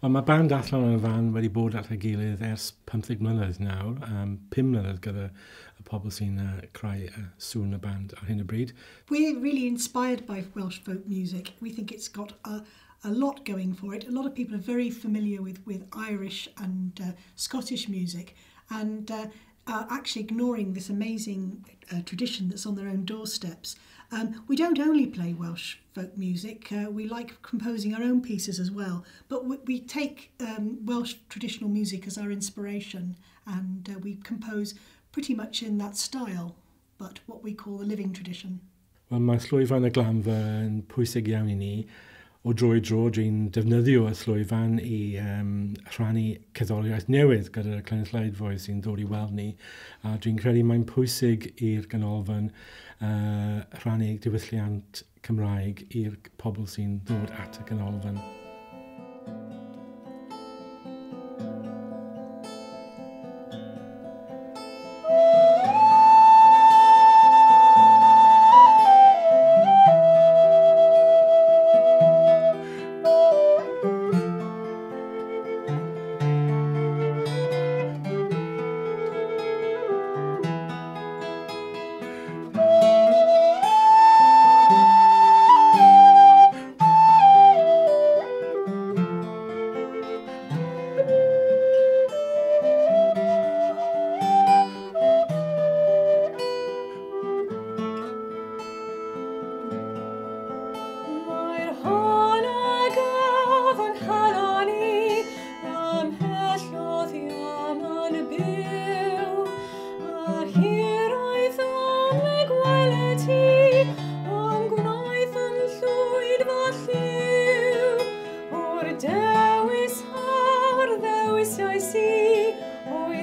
Wel, mae band allan yn y fan wedi bod at ei gilydd ers 15 mlynedd nawr, 5 mlynedd gyda y pobl sy'n creu sŵn y band ar hyn o bryd. We're really inspired by Welsh folk music. We think it's got a lot going for it. A lot of people are very familiar with Irish and Scottish music and are actually ignoring this amazing tradition that's on their own doorsteps. We don't only play Welsh folk music, we like composing our own pieces as well, but we take Welsh traditional music as our inspiration and we compose pretty much in that style, but what we call the living tradition. Wel, mae llwyfan y glamfa yn pwysig iawn i ni. O dro i dro, dwi'n defnyddio y llwyfan i rhannu cerddoriaeth newydd gyda'r cynulleidfaoedd sy'n dod i weld ni. A dwi'n credu mae'n pwysig i'r Canolfan rhannu diwylliant Cymraeg i'r pobl sy'n dod at y Canolfan. Dewis har, ddewis oes i, o'i